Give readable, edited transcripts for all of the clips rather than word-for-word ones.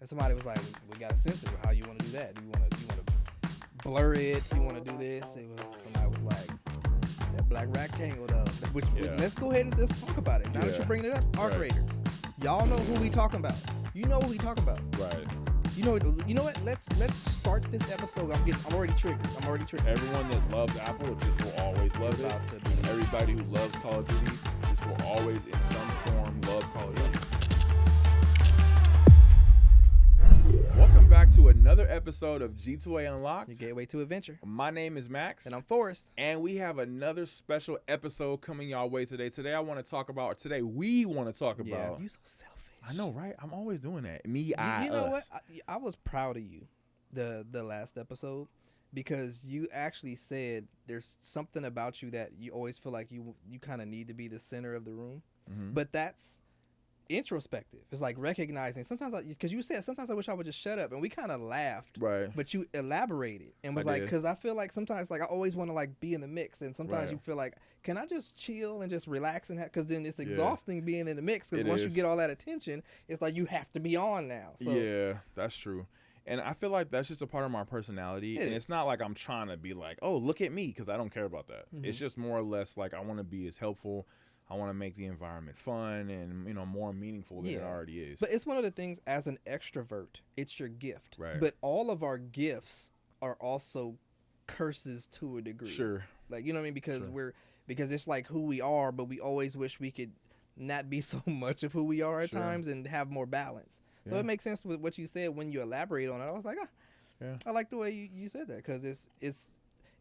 and somebody was like, "We got to censor it. How you want to do that? Do you want to blur it? You want to do this?" It was somebody was like, "That black rectangle though." Let's go ahead and just talk about it. Now that you're bringing it up, Arc Raiders. Y'all know who we talking about. You know who we talking about. Right. You know what? Let's start this episode. I'm already triggered. Everyone that loves Apple just will always love it. And everybody who loves Call of Duty just will always, in some form, love Call of Duty. Welcome back to another episode of G2A Unlocked. Your gateway to adventure. My name is Max. And I'm Forrest. And we have another special episode coming y'all way today. Today we want to talk about. Yeah, you so selfish. I know, right? I'm always doing that. You know what? I was proud of you the last episode because you actually said there's something about you that you always feel like you kind of need to be the center of the room. Mm-hmm. But that's introspective. It's like recognizing sometimes, because you said sometimes I wish I would just shut up, and we kind of laughed. Right. But you elaborated and was like, because I feel like sometimes like I always want to like be in the mix, and sometimes you feel like, can I just chill and just relax and because then it's exhausting being in the mix because once you get all that attention, it's like you have to be on now. So. Yeah, that's true. And I feel like that's just a part of my personality. It's not like I'm trying to be like, oh, look at me, because I don't care about that. Mm-hmm. It's just more or less like I want to be as helpful. I want to make the environment fun and, more meaningful than it already is. But it's one of the things, as an extrovert, it's your gift. Right. But all of our gifts are also curses to a degree. Sure. Like, you know what I mean? Because it's like who we are, but we always wish we could not be so much of who we are at times and have more balance. So it makes sense with what you said when you elaborate on it. I was like, I like the way you said that, because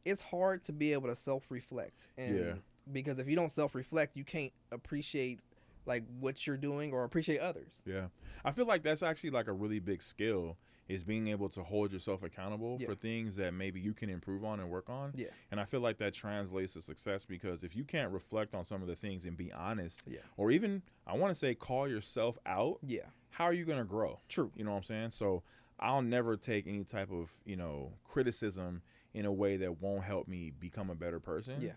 it's hard to be able to self-reflect. And because if you don't self-reflect, you can't appreciate like what you're doing or appreciate others. Yeah. I feel like that's actually like a really big skill, is being able to hold yourself accountable for things that maybe you can improve on and work on. Yeah. And I feel like that translates to success, because if you can't reflect on some of the things and be honest, or even, I want to say, call yourself out, how are you going to grow? True. You know what I'm saying? So I'll never take any type of, criticism in a way that won't help me become a better person. Yeah.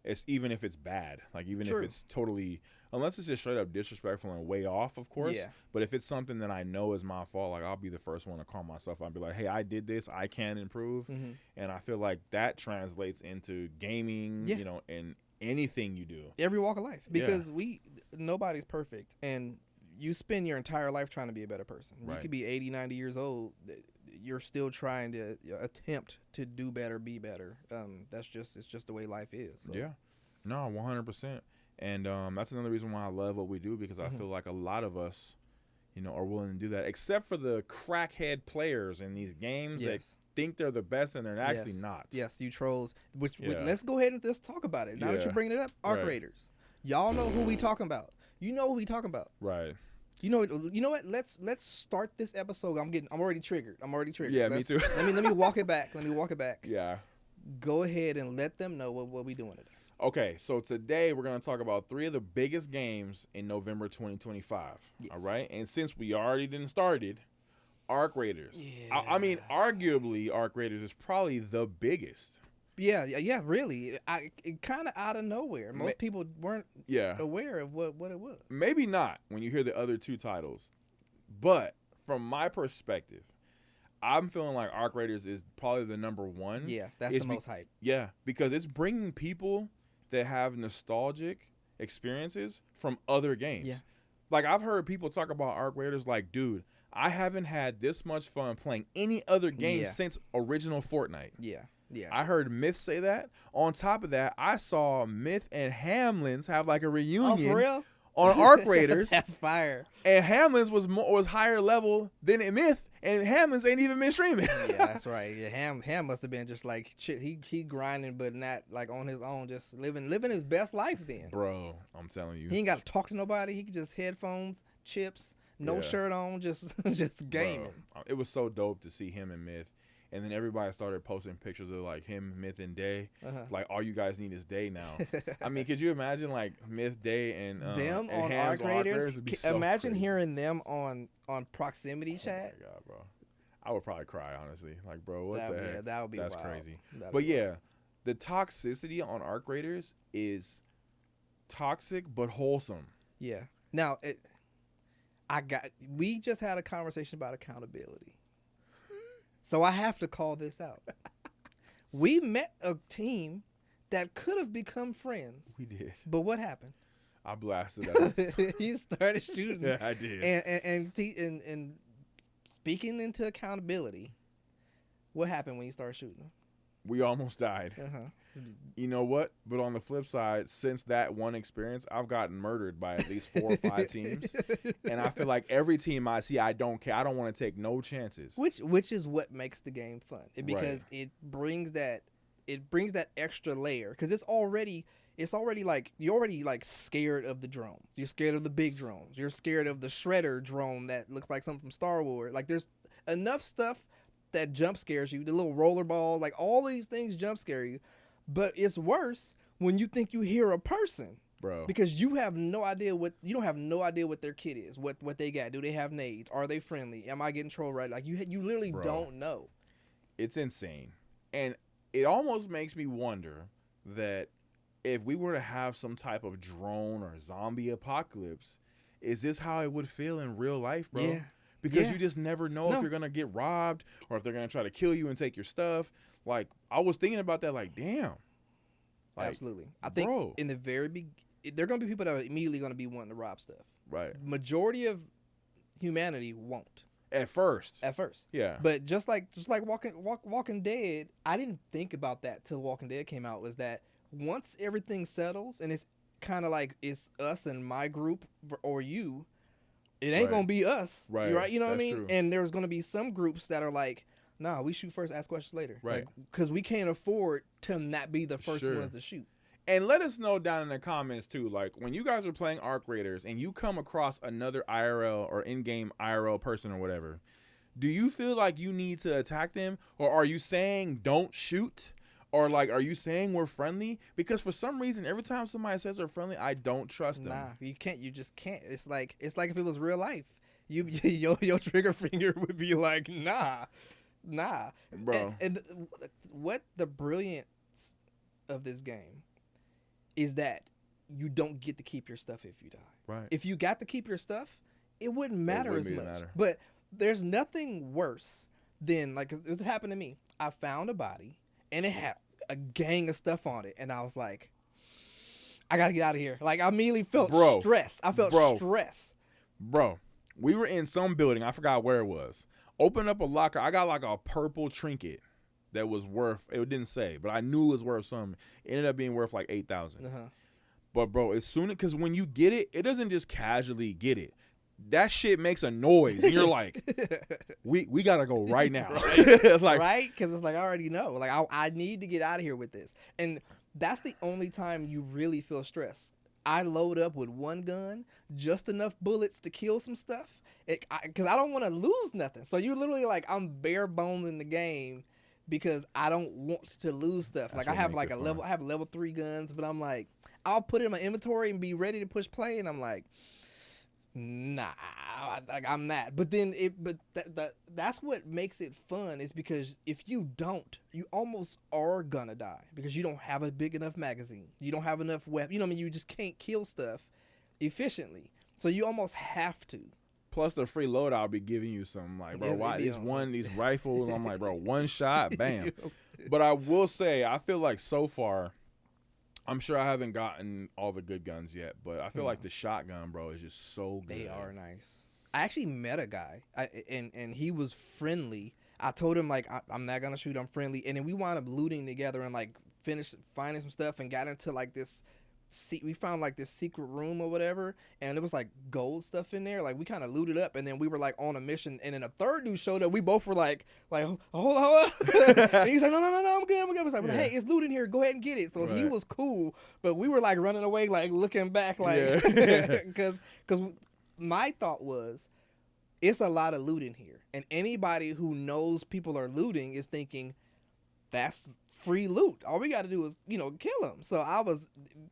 It's even if it's bad, like even if it's totally, unless it's just straight up disrespectful and way off, of course. Yeah. But if it's something that I know is my fault, like I'll be the first one to call myself. I'll be like, hey, I did this. I can improve. Mm-hmm. And I feel like that translates into gaming, and anything you do. Every walk of life, because nobody's perfect, and you spend your entire life trying to be a better person. Right. You could be 80, 90 years old. You're still trying to attempt to do better, be better. It's just the way life is. So. Yeah, no, 100%. And that's another reason why I love what we do, because I feel like a lot of us, are willing to do that, except for the crackhead players in these games that think they're the best and they're actually not. Yes, you trolls. Let's go ahead and just talk about it. Now that you're bringing it up, Arc Raiders. Y'all know who we talking about. You know who we talking about. Right. You know what? Let's start this episode. I'm already triggered. Yeah, me too. let me walk it back. Yeah. Go ahead and let them know what we doing today. Okay, so today we're going to talk about 3 of the biggest games in November 2025. Yes. All right? And since we already didn't started, Arc Raiders. Yeah. I mean, arguably, Arc Raiders is probably the biggest. Yeah, really. It kind of out of nowhere. Most people weren't aware of what it was. Maybe not when you hear the other 2 titles. But from my perspective, I'm feeling like Arc Raiders is probably the number 1. Yeah, that's the most hype. Yeah, because it's bringing people that have nostalgic experiences from other games. Yeah. Like, I've heard people talk about Arc Raiders like, dude, I haven't had this much fun playing any other game since original Fortnite. Yeah. Yeah, I heard Myth say that. On top of that, I saw Myth and Hamlin's have like a reunion. Oh, for real? On Arc Raiders. That's fire. And Hamlin's was higher level than Myth, and Hamlin's ain't even been streaming. Yeah, that's right. Yeah, Ham must have been just like he grinding, but not like on his own, just living his best life then. Bro, I'm telling you, he ain't got to talk to nobody. He could just headphones, chips, no shirt on, just gaming. Bro, it was so dope to see him and Myth. And then everybody started posting pictures of like him, Myth, and Day. Like, all you guys need is Day now. I mean, could you imagine like Myth, Day, and them and on Arc Raiders? Imagine crazy. Hearing them on proximity chat. Oh my god, bro! I would probably cry, honestly. Like, bro, what the heck? That would be That's wild. Crazy. But yeah, the toxicity on Arc Raiders is toxic but wholesome. Yeah. Now We just had a conversation about accountability. So I have to call this out. We met a team that could have become friends. We did. But what happened? I blasted out. You started shooting. Yeah, I did. And speaking into accountability, what happened when you started shooting? We almost died. You know what? But on the flip side, since that one experience, I've gotten murdered by at least 4 or 5 teams. And I feel like every team I see, I don't care. I don't want to take no chances. Which is what makes the game fun. Because it brings that extra layer. Because it's already like you're already like scared of the drones. You're scared of the big drones. You're scared of the shredder drone that looks like something from Star Wars. Like there's enough stuff that jump scares you. The little roller ball, like all these things jump scare you. But it's worse when you think you hear a person, bro, because you have no idea what their kit is, what they got. Do they have nades? Are they friendly? Am I getting trolled right? Like you literally don't know. It's insane, and it almost makes me wonder that if we were to have some type of drone or zombie apocalypse, is this how it would feel in real life, bro? Yeah. Because you just never know if you're gonna get robbed or if they're gonna try to kill you and take your stuff. Like, I was thinking about that, like, damn. Like, absolutely. I think in the very there are going to be people that are immediately going to be wanting to rob stuff. Right. Majority of humanity won't. At first. Yeah. But just like Walking Dead, I didn't think about that till Walking Dead came out, was that once everything settles and it's kind of like it's us and my group or you, it ain't going to be us. Right. You know what I mean? True. And there's going to be some groups that are like, nah, we shoot first, ask questions later. Right. Because we can't afford to not be the first ones to shoot. And let us know down in the comments, too, like, when you guys are playing Arc Raiders and you come across another IRL or in-game IRL person or whatever, do you feel like you need to attack them? Or are you saying don't shoot? Or, like, are you saying we're friendly? Because for some reason, every time somebody says they're friendly, I don't trust them. Nah, you can't. You just can't. It's like if it was real life. Your trigger finger would be like, nah. Bro. And what the brilliance of this game is that you don't get to keep your stuff if you die. Right. If you got to keep your stuff, it wouldn't matter as much. But there's nothing worse than, like, it happened to me. I found a body and it had a gang of stuff on it, and I was like, I gotta get out of here. Like, I immediately felt stress. I felt stress. Bro, we were in some building. I forgot where it was. Open up a locker. I got like a purple trinket that was worth, it didn't say, but I knew it was worth something. It ended up being worth like $8,000. But bro, as soon as, because when you get it, it doesn't just casually get it. That shit makes a noise, and you're like, we gotta go right now. Like, right? Because it's like, I already know. Like, I need to get out of here with this. And that's the only time you really feel stressed. I load up with one gun, just enough bullets to kill some stuff. Because I don't want to lose nothing. So you're literally like, I'm bare bones in the game because I don't want to lose stuff. That's like, I have like I have level 3 guns, but I'm like, I'll put it in my inventory and be ready to push play, and I'm like, nah, I'm not. But then that's what makes it fun, is because if you don't, you almost are gonna die because you don't have a big enough magazine. You don't have enough weapons. You know what I mean? You just can't kill stuff efficiently. So you almost have to. Plus the free loadout be giving you some, like, bro, why these rifles? I'm like, bro, one shot, bam. But I will say, I feel like so far, I'm sure I haven't gotten all the good guns yet, but I feel like the shotgun, bro, is just so good. They are nice. I actually met a guy, and he was friendly. I told him, like, I'm not gonna shoot, I'm friendly, and then we wound up looting together and like finished finding some stuff and got into like this. We found like this secret room or whatever, and it was like gold stuff in there. Like, we kind of looted up, and then we were like on a mission, and then a third dude showed up. We both were like hold on. And he's like, no, I'm good. I was like, well, hey, it's loot in here. Go ahead and get it. So he was cool, but we were like running away, like looking back, like, because my thought was, it's a lot of loot in here, and anybody who knows people are looting is thinking that's free loot. All we got to do is, kill them. So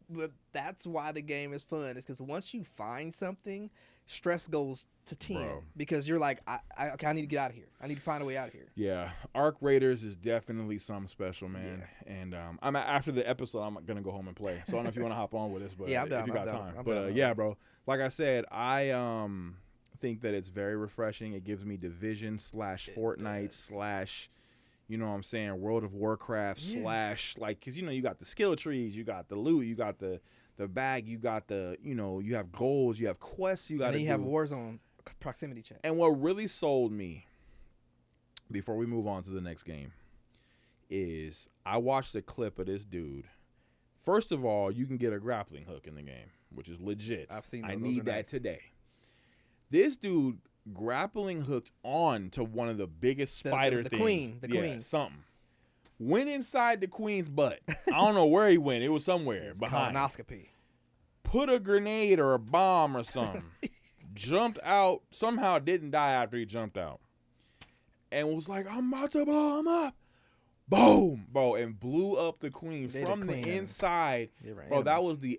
but that's why the game is fun, is because once you find something, stress goes to 10. Bro. Because you're like, I need to get out of here. I need to find a way out of here. Yeah, Arc Raiders is definitely something special, man. Yeah. And I'm after the episode, I'm gonna go home and play. So I don't know if you want to hop on with us, but yeah, I'm done, if you got I'm time. done. But yeah, bro. Like I said, I think that it's very refreshing. It gives me Division / Fortnite / you know what I'm saying, World of Warcraft / like, because, you know, you got the skill trees, you got the loot, you got the bag, you got the, you know, you have goals, you have quests, you got to do. And you have Warzone proximity chat. And what really sold me, before we move on to the next game, is I watched a clip of this dude. First of all, you can get a grappling hook in the game, which is legit. I've seen those. I need that today. This dude grappling hooked on to one of the biggest spider things. The queen. Something. Went inside the queen's butt. I don't know where he went. It was somewhere it's behind. Colonoscopy. Put a grenade or a bomb or something. Jumped out. Somehow didn't die after he jumped out. And was like, I'm about to blow him up. Boom, bro, and blew up the queen from the inside. Bro, that was the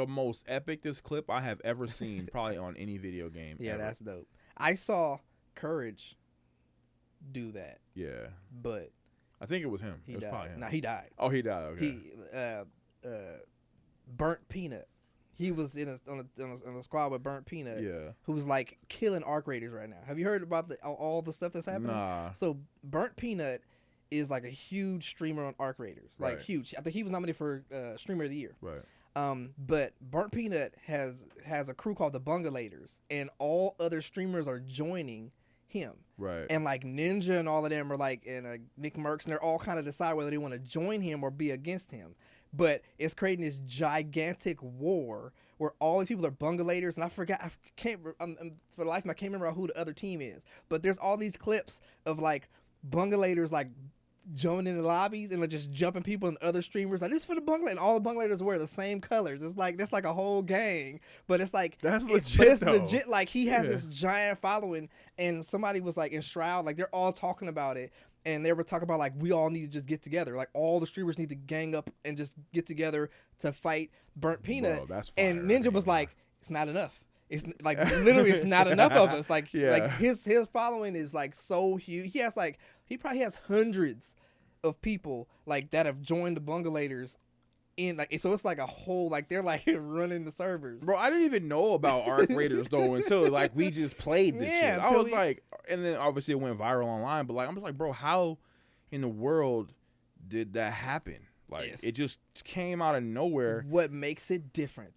most epicest clip I have ever seen, probably on any video game. Yeah, ever. that's dope. I saw Courage do that. Yeah, but I think it was him. He was died. probably him. Nah, he died. Oh, he died. Okay. He Burnt Peanut. He was on a squad with Burnt Peanut. Yeah. Who's like killing arc raiders right now. Have you heard about all the stuff that's happening? Nah. So Burnt Peanut is like a huge streamer on arc raiders. Like huge. I think he was nominated for streamer of the year. Right. But Burnt Peanut has a crew called the Bungalators, and all other streamers are joining him. Right. And like Ninja and all of them are like, and Nick Merckx, and they're all kind of decide whether they want to join him or be against him. But it's creating this gigantic war where all these people are Bungalators, and I forgot, for the life of me, I can't remember who the other team is. But there's all these clips of like Bungalators like joining the lobbies and like just jumping people and other streamers like, this is for the Bungalator, and all the Bungalators wear the same colors. It's like a whole gang, but it's like that's legit. But it's legit. Like he has this giant following, and somebody was like in Shroud, like they're all talking about it. And they were talking about, like, we all need to just get together. Like, all the streamers need to gang up and just get together to fight Burnt Peanut. Bro, that's fire. And Ninja was like, it's not enough. It's like, literally, it's not enough of us. Like, like his following is, like, so huge. He has, like, he probably has hundreds of people, like, that have joined the Bungalators. In like, so it's like a whole, like, they're like running the servers. Bro, I didn't even know about Arc Raiders though until like we just played this shit. I was like, and then obviously it went viral online, but like I'm just like, bro, how in the world did that happen? Like it just came out of nowhere. What makes it different?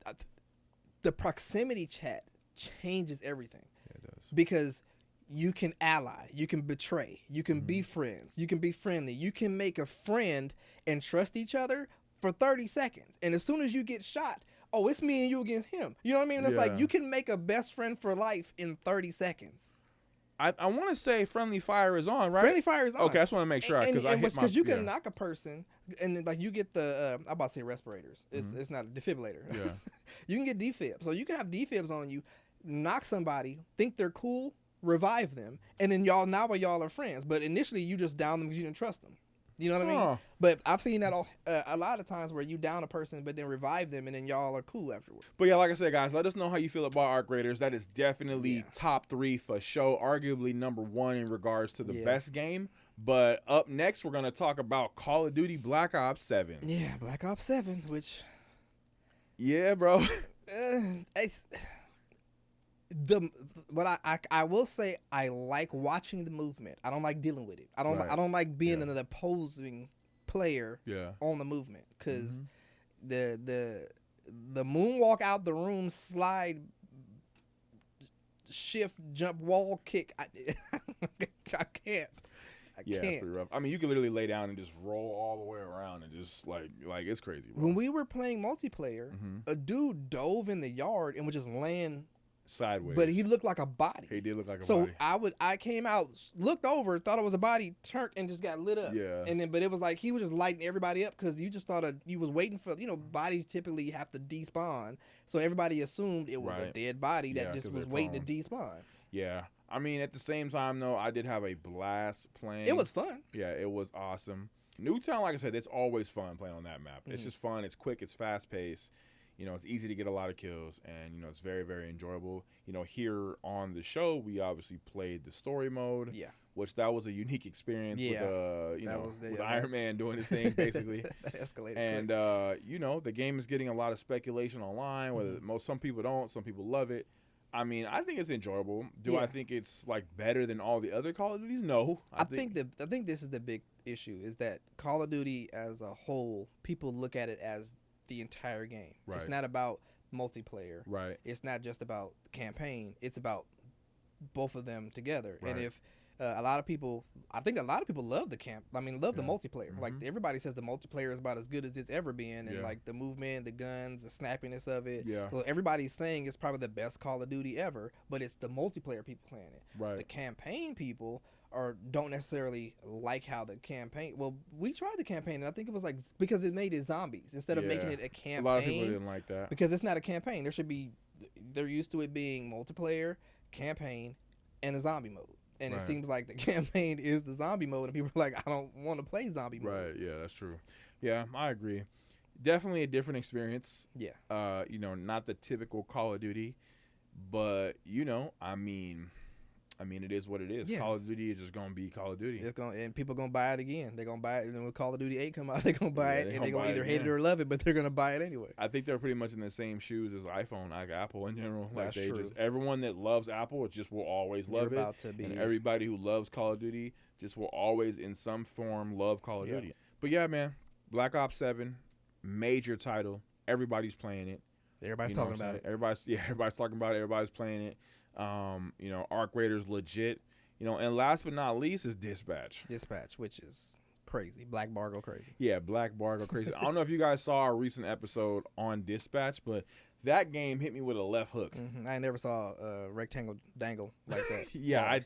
The proximity chat changes everything. Yeah, it does. Because you can ally, you can betray, you can be friends, you can be friendly, you can make a friend and trust each other for 30 seconds. And as soon as you get shot, oh, it's me and you against him. You know what I mean? It's like you can make a best friend for life in 30 seconds. I want to say friendly fire is on, right? Friendly fire is on. Okay, I just want to make sure because you can knock a person, and like you get the I'm about to say respirators. It's not a defibrillator. Yeah. You can get defib, so you can have defibs on you, knock somebody, think they're cool, revive them, and then y'all are friends. But initially you just down them because you didn't trust them. You know what I mean? But I've seen that a lot of times where you down a person, but then revive them, and then y'all are cool afterwards. But yeah, like I said, guys, let us know how you feel about Arc Raiders. That is definitely top 3 for show, arguably number 1 in regards to the best game. But up next, we're going to talk about Call of Duty Black Ops 7. Yeah, Black Ops 7, which... Yeah, bro. I will say I like watching the movement. I don't like dealing with it. I don't like being an opposing player on the movement, because the moonwalk out the room, slide, shift, jump, wall kick. I can't. I can't. It's pretty rough. I mean, you can literally lay down and just roll all the way around and just like it's crazy, bro. When we were playing multiplayer, a dude dove in the yard and would just land sideways, but he looked like a body. He did look like a body. So I came out, looked over, thought it was a body, turned and just got lit up. Yeah. And then, but it was like he was just lighting everybody up because you just thought you was waiting for, bodies typically have to despawn, so everybody assumed it was a dead body that just was waiting to despawn. Yeah. I mean, at the same time though, I did have a blast playing. It was fun. Yeah, it was awesome. Newtown, like I said, it's always fun playing on that map. It's just fun. It's quick. It's fast paced. It's easy to get a lot of kills, and, it's very, very enjoyable. Here on the show, we obviously played the story mode, which that was a unique experience with Iron Man doing his thing, basically. That escalated and, quick. the game is getting a lot of speculation online, whether some people don't, some people love it. I mean, I think it's enjoyable. Do I think it's like better than all the other Call of Duties? No. I think this is the big issue is that Call of Duty as a whole, people look at it as the entire game. Right. It's not about multiplayer. Right. It's not just about the campaign. It's about both of them together. Right. And if I think a lot of people love the multiplayer. Mm-hmm. Like everybody says the multiplayer is about as good as it's ever been, and like the movement, the guns, the snappiness of it. Yeah. So everybody's saying it's probably the best Call of Duty ever, but it's the multiplayer people playing it. Right. The campaign people don't necessarily like how the campaign. Well, we tried the campaign, and I think it was like because it made it zombies instead of making it a campaign. A lot of people didn't like that because it's not a campaign. They're used to it being multiplayer, campaign, and a zombie mode. And it seems like the campaign is the zombie mode, and people are like, I don't want to play zombie mode. Right, yeah, that's true. Yeah, I agree. Definitely a different experience. Yeah. Not the typical Call of Duty, but, I mean, it is what it is. Yeah. Call of Duty is just going to be Call of Duty. And people are going to buy it again. They're going to buy it. And then when Call of Duty 8 come out, they're going to buy it. And they're going to either hate it or love it, but they're going to buy it anyway. I think they're pretty much in the same shoes as iPhone, like Apple in general. Like That's true. Everyone that loves Apple just will always love it. And everybody who loves Call of Duty just will always, in some form, love Call of Duty. But yeah, man, Black Ops 7, major title. Everybody's playing it. Everybody's talking about it. Everybody's talking about it. Everybody's playing it. Arc Raiders legit. And last but not least is Dispatch. Dispatch, which is crazy. Black Bar go crazy. Yeah, Black Bar go crazy. I don't know if you guys saw our recent episode on Dispatch, but that game hit me with a left hook. Mm-hmm. I never saw a rectangle dangle like that. Yeah,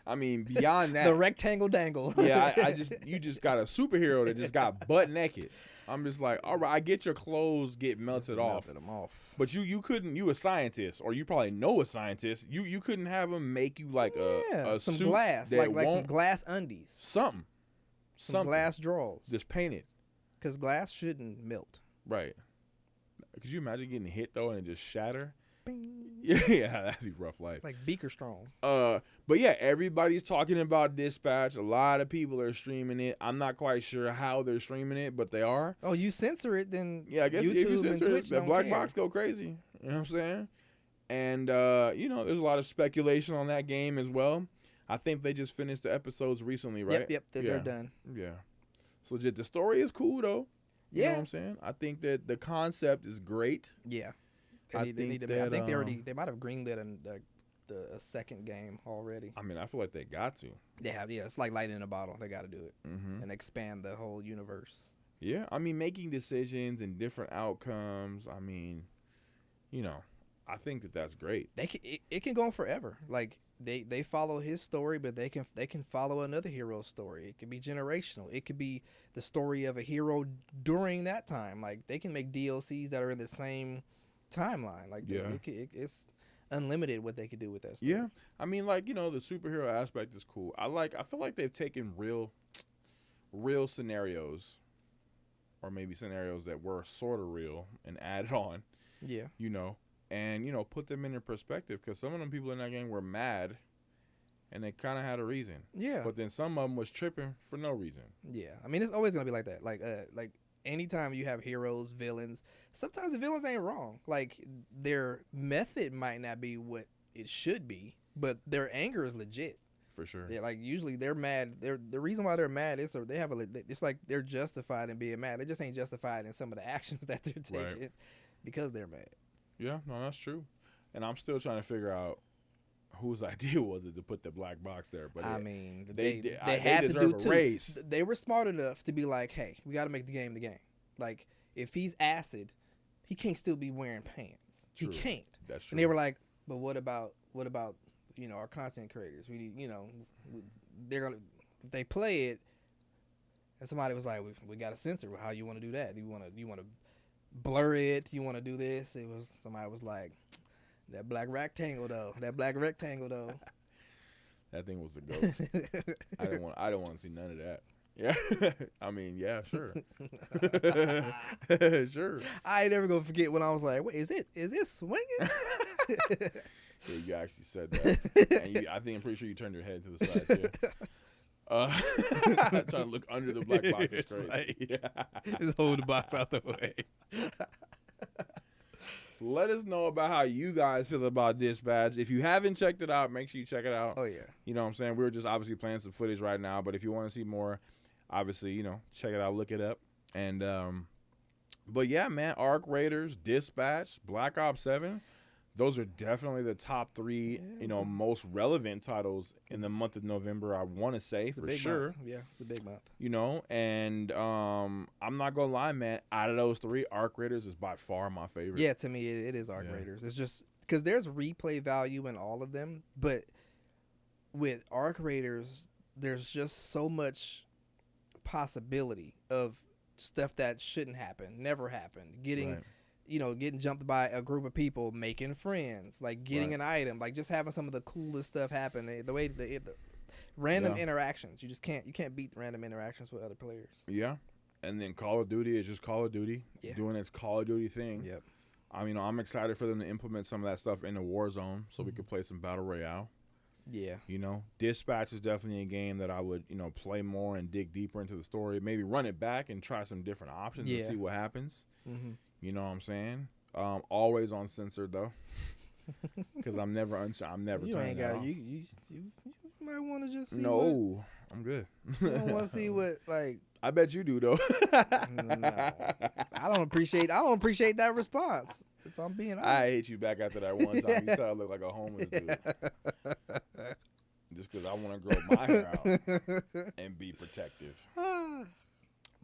I mean, beyond that. The rectangle dangle. Yeah, you just got a superhero that just got butt naked. I'm just like, all right, I get your clothes get melted off. Melted them off. But you couldn't, you a scientist, or you probably know a scientist, you couldn't have them make you like a some suit glass, that like some glass undies. Something. Glass drawers. Just paint it. Because glass shouldn't melt. Right. Could you imagine getting hit, though, and it just shatter? Bing. Yeah, that'd be rough life. Like Beaker Strong. But yeah, everybody's talking about Dispatch. A lot of people are streaming it. I'm not quite sure how they're streaming it, but they are. Oh, you censor it, then I guess YouTube if you censor and Twitch it, the black box go crazy. You know what I'm saying? And, there's a lot of speculation on that game as well. I think they just finished the episodes recently, right? Yep, they're done. Yeah. It's legit. The story is cool, though. You know what I'm saying? I think that the concept is great. Yeah. I think they might have greenlit a second game already. I mean, I feel like they got to. They have, it's like lightning in a bottle. They got to do it and expand the whole universe. Yeah, I mean, making decisions and different outcomes. I mean, I think that's great. It can go on forever. Like they follow his story, but they can follow another hero's story. It could be generational. It could be the story of a hero during that time. Like they can make DLCs that are in the same timeline. Like it's unlimited what they could do with that story. Yeah, I mean, like the superhero aspect is cool. I feel like they've taken real scenarios, or maybe scenarios that were sort of real, and added on. Yeah, and put them in perspective, because some of them people in that game were mad, and they kind of had a reason. Yeah, but then some of them was tripping for no reason. Yeah, I mean, it's always gonna be like that. Like anytime you have heroes, villains, sometimes the villains ain't wrong. Like their method might not be what it should be, but their anger is legit. For sure. Yeah, like usually they're mad. The reason why they're mad is they have it's like they're justified in being mad. They just ain't justified in some of the actions that they're taking because they're mad. Yeah, no, that's true. And I'm still trying to figure out whose idea was it to put the black box there. But I mean, they had to do a raise. They were smart enough to be like, hey, we got to make the game the game. Like, if he's acid, he can't still be wearing pants. True. He can't. That's true. And they were like, but what about our content creators? We need, they're gonna, if they play it, and somebody was like, we got to censor. How you want to do that? Do you want to blur it? You want to do this? Somebody was like, that black rectangle though. That thing was the goat. I didn't want to see none of that. Yeah, I mean, yeah, sure, sure. I ain't never gonna forget when I was like, "Wait, is it swinging?" Yeah, you actually said that. And I'm pretty sure you turned your head to the side too. Trying to look under the black box is crazy. Just hold the box out the way. Let us know about how you guys feel about Dispatch. If you haven't checked it out, make sure you check it out. Oh, yeah. You know what I'm saying? We're just obviously playing some footage right now, but if you want to see more, obviously, you know, check it out, look it up. And, but yeah, man, Arc Raiders, Dispatch, Black Ops 7. Those are definitely the top 3, you know, most relevant titles in the month of November, I want to say, for sure. Month. Yeah, it's a big month. You know, and I'm not going to lie, man. Out of those 3, Arc Raiders is by far my favorite. Yeah, to me, it is Arc Raiders. It's just because there's replay value in all of them, but with Arc Raiders, there's just so much possibility of stuff that shouldn't happen, never happened, getting jumped by a group of people, making friends, like getting an item, like just having some of the coolest stuff happen. The way the random interactions, you can't beat random interactions with other players. Yeah, and then Call of Duty is just Call of Duty, doing its Call of Duty thing. Yep. I mean, I'm excited for them to implement some of that stuff into Warzone so we could play some Battle Royale. Yeah. You know, Dispatch is definitely a game that I would, you know, play more and dig deeper into the story. Maybe run it back and try some different options and see what happens. Mm-hmm. You know what I'm saying? Always uncensored though, because I'm never You ain't got you might want to just see. No, I'm good. You don't want to see what like. I bet you do though. No, I don't appreciate that response. If I'm being honest, I hate you back after that one time. You said I look like a homeless dude. Just because I want to grow my hair out and be protective.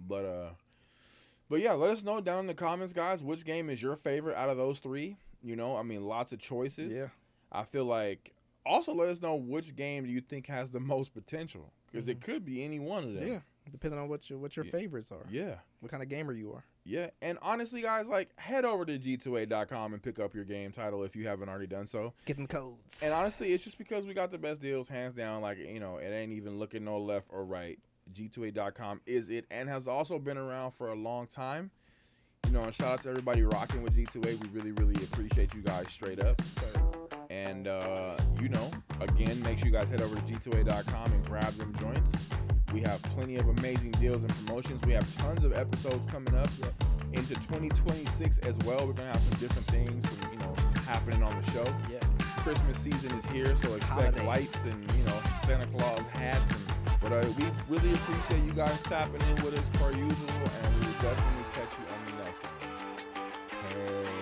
But yeah, let us know down in the comments, guys, which game is your favorite out of those 3. You know, I mean, lots of choices. Yeah. I feel like also let us know which game do you think has the most potential, because it could be any one of them. Yeah, depending on what your favorites are. Yeah. What kind of gamer you are. Yeah, and honestly, guys, like head over to G2A.com and pick up your game title if you haven't already done so. Get them codes. And honestly, it's just because we got the best deals, hands down. Like, you know, it ain't even looking no left or right. G2A.com is it, and has also been around for a long time. You know, and shout out to everybody rocking with G2A. We really, really appreciate you guys straight up. And, you know, again, make sure you guys head over to G2A.com and grab them joints. We have plenty of amazing deals and promotions. We have tons of episodes coming up into 2026 as well. We're going to have some different things, you know, happening on the show. Yeah. Christmas season is here, so expect lights and, you know, Santa Claus hats. But we really appreciate you guys tapping in with us per usual, and we will definitely catch you on the next one. Hey.